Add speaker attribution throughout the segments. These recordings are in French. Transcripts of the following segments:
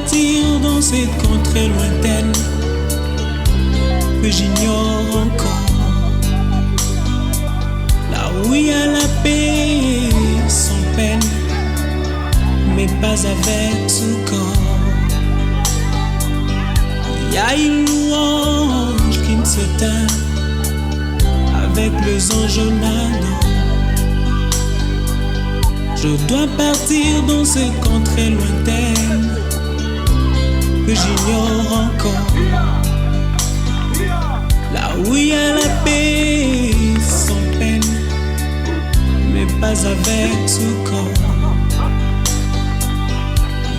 Speaker 1: partir dans cette contrée lointaine que j'ignore encore, là où il y a la paix sans peine, mais pas avec tout corps. Il y a une louange qui ne s'éteint avec les anges en ado. Je dois partir dans cette contrée lointaine que j'ignore encore, là où il y a la paix sans peine, mais pas avec tout corps.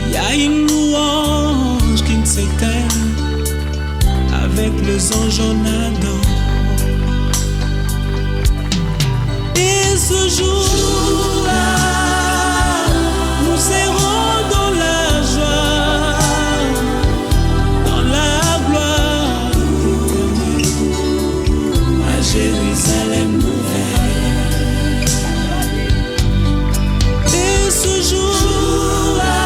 Speaker 1: Il y a une louange qui ne s'éteint avec les anges en ado. Et ce jour-là, nous serons dans la joie, dans la gloire éternelle, à Jérusalem nouvelle. Et ce jour-là,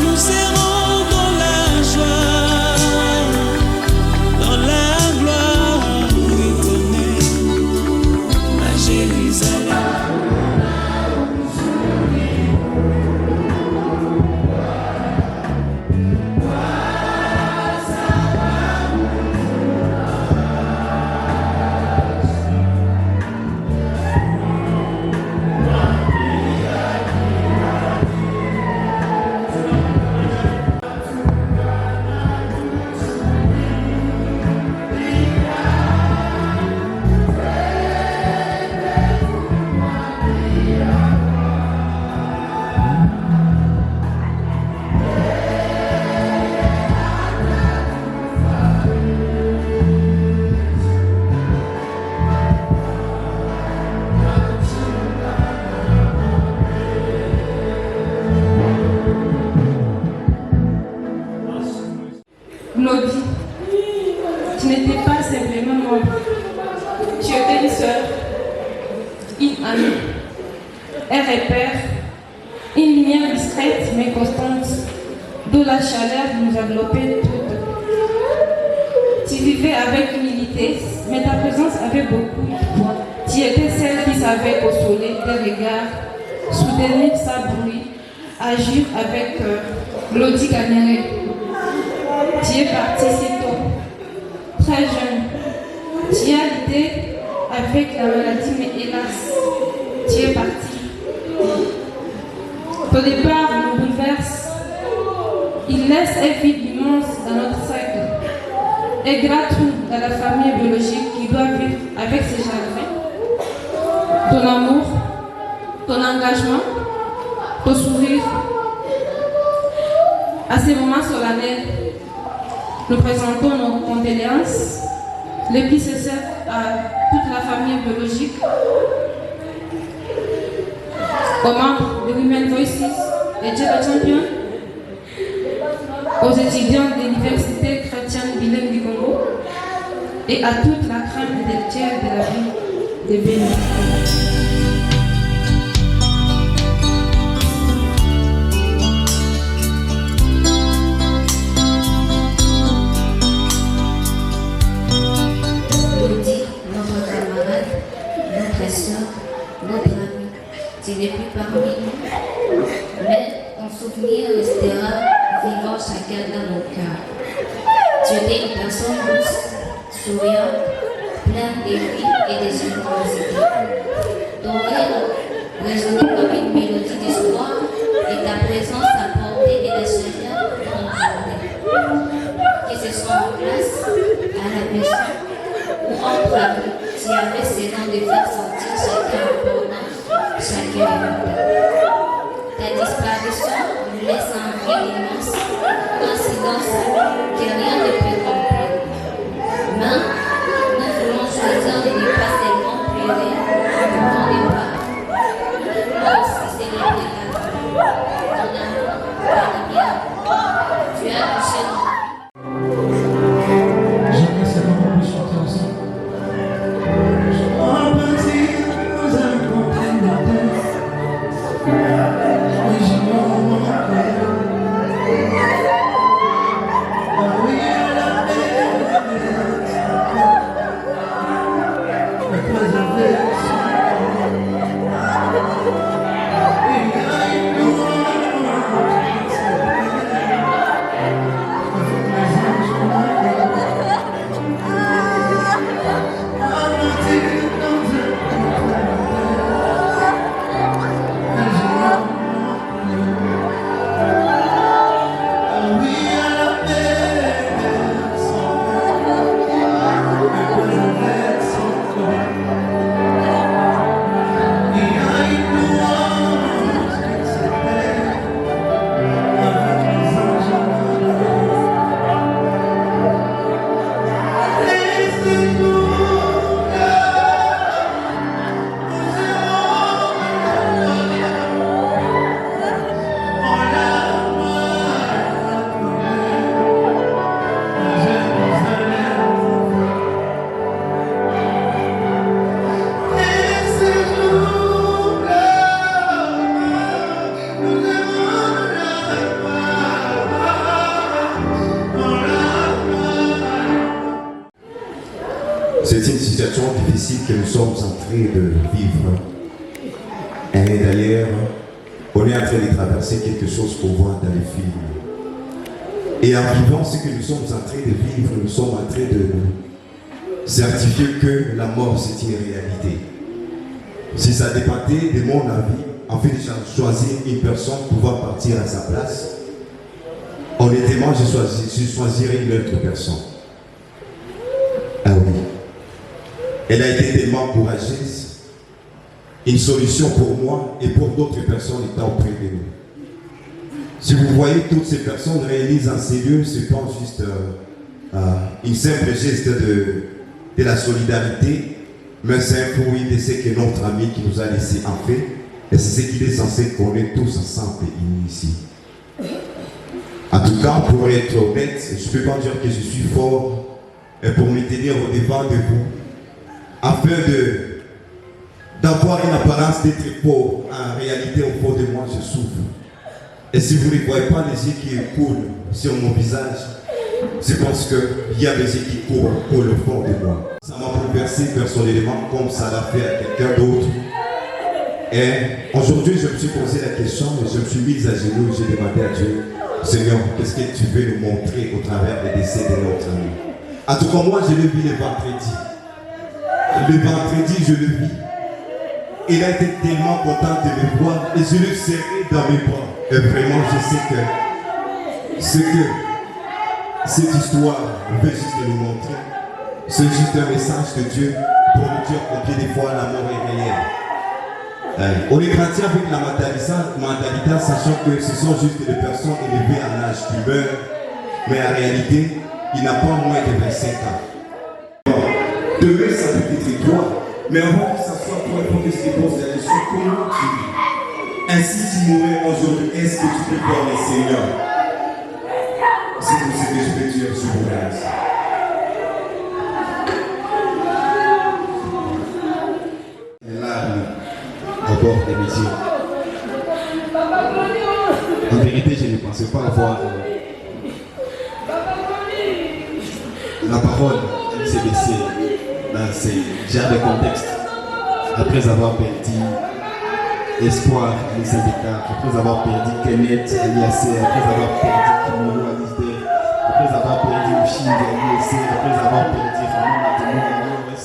Speaker 1: nous serons dans la joie, dans la gloire éternelle, à Jérusalem.
Speaker 2: Claudie, tu n'étais pas simplement moi. Tu étais une sœur, une amie, un repère, une lumière discrète mais constante, d'où la chaleur nous enveloppait toutes. Tu vivais avec humilité, mais ta présence avait beaucoup de poids. Tu étais celle qui savait consoler tes regards, soutenir sa bruit, agir avec Claudie Gagneret. Tu es parti si tôt, très jeune. Tu as lutté avec la maladie, mais hélas, tu es parti. Ton départ nous bouleverse. Il laisse un vide immense dans notre cercle. Un grand trou dans la famille biologique qui doit vivre avec ses chagrins. Ton amour, ton engagement, ton sourire. À ces moments solennels, nous présentons nos condoléances, les plus sincères à toute la famille biologique, aux membres de Women Voices et Java Champion, aux étudiants de l'Université chrétienne bilingue du Congo et à toute la crème intellectuelle de la vie de Bénin.
Speaker 3: Tu n'es plus parmi nous, mais ton souvenir restera vivant chacun dans nos cœurs. Tu étais une personne douce, souriante, pleine de vie et de générosité. Ton rire résonnait comme une mélodie d'espoir et ta présence apportait de la chaleur dans nos journées. Que ce soit en classe, à la maison ou entre amis, tu avais ce nom de faire sentir chacun important. Chacun ta disparition nous laisse un vide immense, un silence que rien ne peut remplir. Mais nous voulons choisir de ne pas seulement pleurer pour ton départ, mais aussi célébrer ta vie, ton amour, ta lumière. Tu as touché nos vies.
Speaker 4: J'aimerais savoir qu'on peut chanter ensemble.
Speaker 5: de vivre. Et d'ailleurs, on est en train de traverser quelque chose qu'on voit dans les films. Et en vivant ce que nous sommes en train de vivre, nous sommes en train de certifier que la mort c'est une réalité. Si ça dépendait de mon avis, en fait, de choisir une personne pour pouvoir partir à sa place, honnêtement, je choisirais une autre personne. Ah oui. Elle a été tellement courageuse, une solution pour moi et pour d'autres personnes étant auprès de nous. Si vous voyez toutes ces personnes réunies en ces lieux, c'est pas juste une simple geste de la solidarité, mais c'est un fruit de ce que notre ami qui nous a laissé en fait, et c'est ce qu'il est censé qu'on est tous ensemble unis ici. En tout cas, pour être honnête, je ne peux pas dire que je suis fort pour me tenir au devant de vous, afin d'avoir une apparence d'être pauvre. En réalité, au fond de moi, je souffre. Et si vous ne voyez pas les yeux qui coulent sur mon visage, je pense qu'il y a des yeux qui coulent au fond de moi. Ça m'a bouleversé personnellement comme ça l'a fait à quelqu'un d'autre. Et aujourd'hui, je me suis posé la question, je me suis mise à genoux et j'ai demandé à Dieu, Seigneur, qu'est-ce que tu veux nous montrer au travers des décès de notre ami? En tout cas, moi, je le vis le vendredi. Le vendredi, je le vis. Il a été tellement content de me voir et je le serrai dans mes bras. Et vraiment, je sais que ce que cette histoire veut juste nous montrer, c'est juste un message de Dieu pour nous dire combien des fois la mort est réelle. On est grandi avec la mentalité, sachant que ce sont juste des personnes élevées en âge qui meurent, mais en réalité, il n'a pas moins de 25 ans. Demain, ça peut être toi, mais avant que ça soit toi, il faut que je te pose la question, comment tu vis? Ainsi, tu mourais aujourd'hui, est-ce que tu peux voir le Seigneur? C'est tout ce que je peux dire sur vous. Les larmes au bord des mes yeux. En vérité, je ne pensais pas avoir la parole. Elle s'est baissée dans ces genres de contexte après avoir perdu Espoir à l'ICDK, après avoir perdu Kenneth à l'IAC, après avoir perdu Kimolo à l'ISDER, après avoir perdu Uching à l'IEC, après avoir perdu Ramon à Timon à l'OS,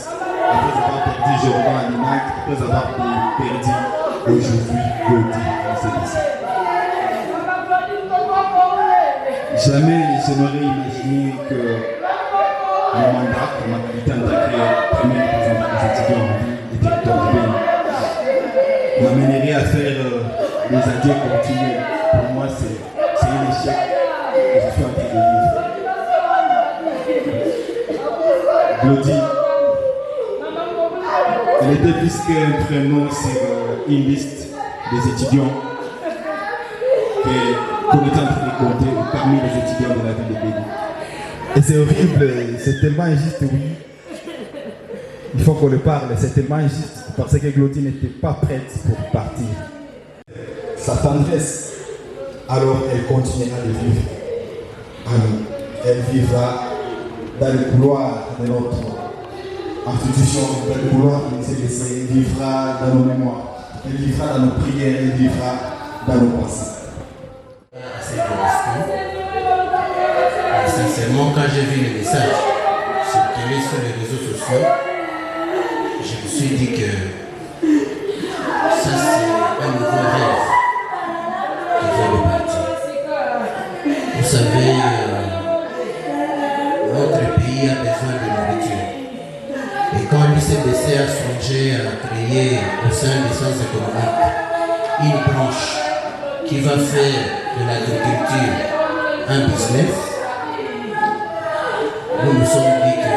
Speaker 5: après avoir perdu Jordan à l'INAC, après avoir perdu aujourd'hui Gaudi à l'ICDC. Jamais je n'aurais imaginé que mon mandat, ma qualité en tant que premier représentant des étudiants en vie et territoire urbain m'amènerait à faire des adieux continuels. Pour moi, c'est un échec que je suis en train de vivre. Glody, elle était plus qu'un prénom sur une liste des étudiants qu'on était en train de compter parmi les étudiants de la ville de Béni. Et c'est horrible, c'est tellement injuste, oui. Il faut qu'on le parle, c'est tellement injuste parce que Glody n'était pas prête pour partir. Sa tendresse, alors elle continuera de vivre en nous. Elle vivra dans le couloir de notre institution, dans le couloir de l'ICDC, elle vivra dans nos mémoires, elle vivra dans nos prières, elle vivra dans nos pensées.
Speaker 6: Sincèrement, quand j'ai vu le message circuler sur les réseaux sociaux, je me suis dit que ça c'est un nouveau rêve qui vient de partir. Vous savez, notre pays a besoin de nourriture. Et quand l'ICDC a songé à créer au sein des sciences économiques une branche qui va faire de l'agriculture un business, nous nous sommes dit que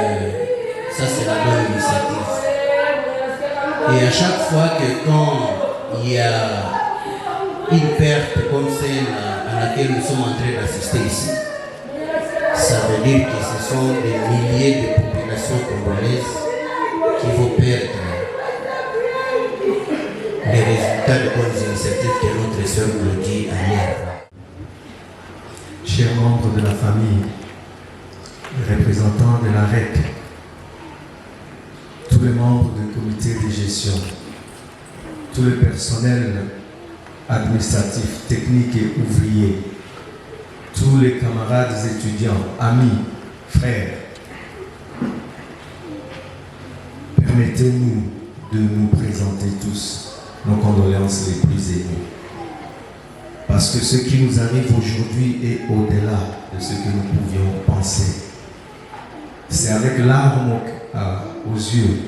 Speaker 6: ça c'est la bonne initiative. Et à chaque fois que quand il y a une perte comme celle à laquelle nous sommes en train d'assister ici, ça veut dire que ce sont des milliers de populations congolaises qui vont perdre les résultats de bonnes initiatives que notre sœur Glody a mis en place.
Speaker 7: Chers membres de la famille, représentants de la REC, tout tous les membres du comité de gestion, tout le personnel administratif, technique et ouvrier, tous les camarades étudiants, amis, frères, permettez-nous de nous présenter tous nos condoléances les plus émues. Parce que ce qui nous arrive aujourd'hui est au-delà de ce que nous pouvions penser. C'est avec larmes aux yeux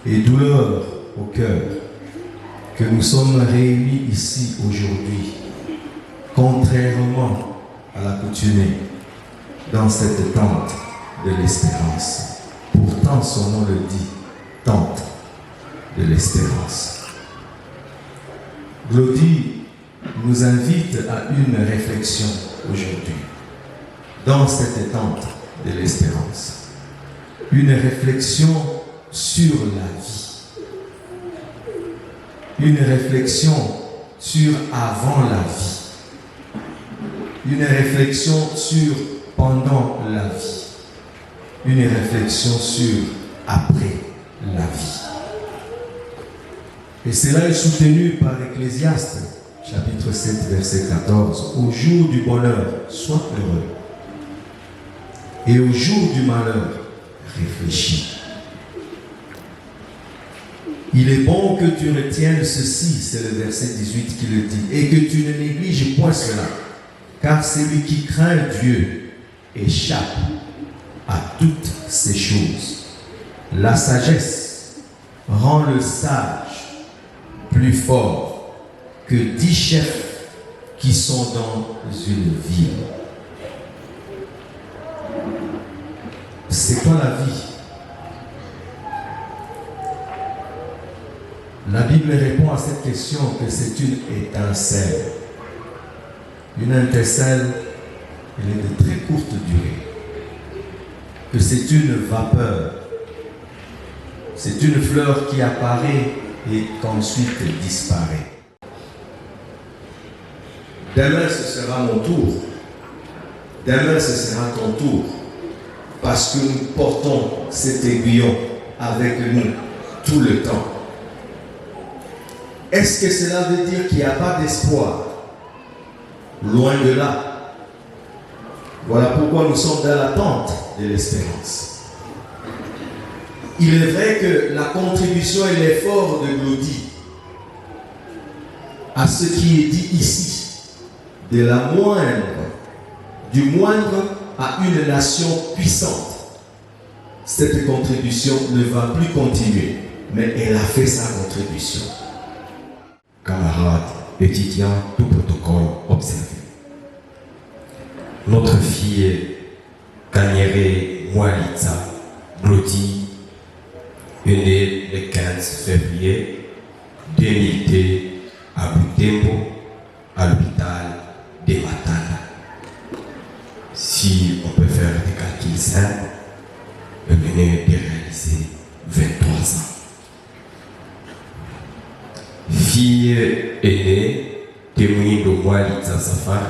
Speaker 7: et douleur au cœur que nous sommes réunis ici aujourd'hui, contrairement à l'accoutumée, dans cette tente de l'espérance. Pourtant, son nom le dit, tente de l'espérance. Glody nous invite à une réflexion aujourd'hui, dans cette tente de l'espérance. Une réflexion sur la vie. Une réflexion sur avant la vie. Une réflexion sur pendant la vie. Une réflexion sur après la vie. Et cela est soutenu par Ecclésiaste, chapitre 7, verset 14. Au jour du bonheur, sois heureux. Et au jour du malheur, réfléchis. Il est bon que tu retiennes ceci, c'est le verset 18 qui le dit, et que tu ne négliges point cela, car celui qui craint Dieu échappe à toutes ces choses. La sagesse rend le sage plus fort que 10 chefs qui sont dans une ville. C'est quoi la vie? La Bible répond à cette question que c'est une étincelle. Une étincelle, elle est de très courte durée. Que c'est une vapeur. C'est une fleur qui apparaît et qu'ensuite disparaît. Demain, ce sera mon tour. Demain, ce sera ton tour. Parce que nous portons cet aiguillon avec nous tout le temps. Est-ce que cela veut dire qu'il n'y a pas d'espoir? Loin de là. Voilà pourquoi nous sommes dans l'attente de l'espérance. Il est vrai que la contribution et l'effort de Glody à ce qui est dit ici, de la moindre, du moindre à une nation puissante, cette contribution ne va plus continuer, mais elle a fait sa contribution.
Speaker 8: Camarades, étudiants, tout protocole observé. Notre fille Kanyere Mwalitza Glody est née le 15 février 2002 à Butembo, à l'hôpital de Matana. Si on peut faire des calculs simples, elle venait de réaliser 23 ans. Fille aînée de Mouindo Mwalitza Safari,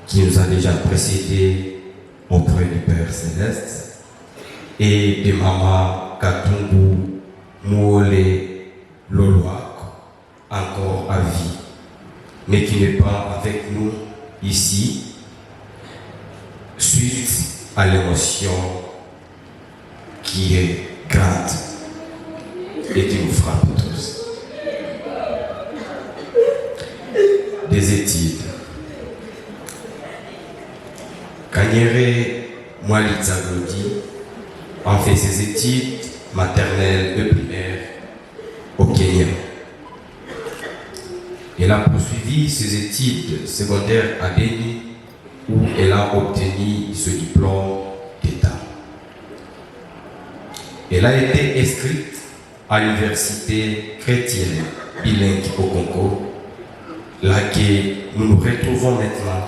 Speaker 8: qui nous a déjà précédés auprès du Père Céleste, et de Maman Katungu Mouole Loloak, encore à vie, mais qui n'est pas avec nous ici, suite à l'émotion qui est grande et qui nous frappe tous. Des études. Kanyere Mwalitza Glody a fait ses études maternelles et primaires au Kenya. Elle a poursuivi ses études secondaires à Beni, où elle a obtenu ce diplôme d'État. Elle a été inscrite à l'université chrétienne bilingue au Congo, laquelle nous nous retrouvons maintenant.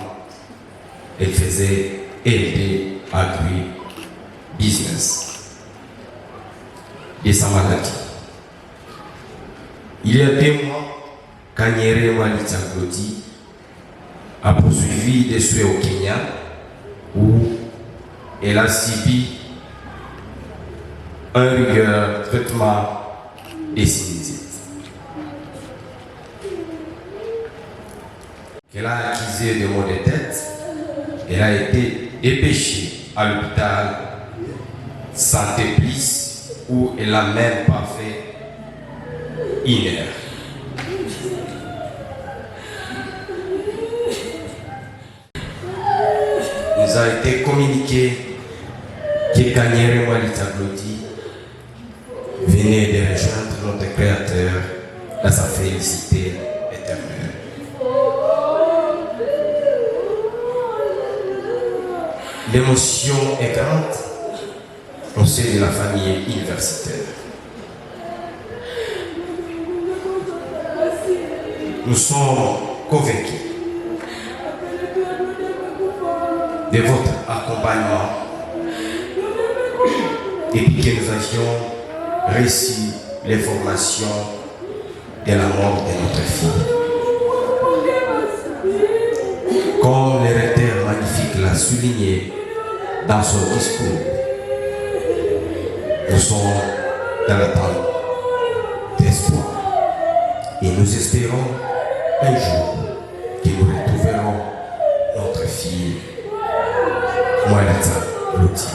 Speaker 8: Elle faisait aider agri-business de sa maladie. Il y a 2 mois, Kanyere Mwalitza Glody a poursuivi des soins au Kenya où elle a subi un rigueur, traitement et sinusite. Elle a accusé de maux de tête, elle a été dépêchée à l'hôpital Santé Plus où elle n'a même pas fait une heure. Nous a été communiqué que Kanyere Walita Glody venait de rejoindre notre Créateur dans sa félicité éternelle. L'émotion est grande au sein de la famille universitaire. Nous sommes convaincus de votre accompagnement depuis que nous avions reçu l'information de la mort de notre fille. Comme le recteur magnifique l'a souligné dans son discours, nous sommes dans l'attente d'espoir et nous espérons un jour que nous retrouverons notre fille, Walita Glody.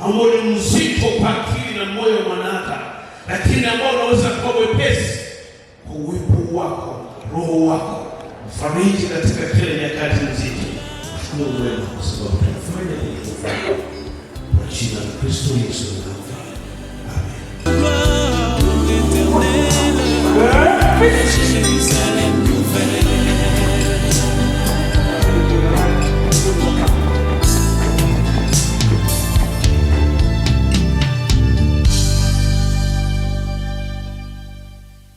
Speaker 9: ambao ni mzito kwa akili na moyo mwanadamu, lakini ambao unaweza kuwa wepesi kwa uwepo wako, roho wako, fariji katika kila nyakati nzito. Shukuru Mungu kwa sababu tunafanya hivyo kwa jina la Kristo Yesu. Amen.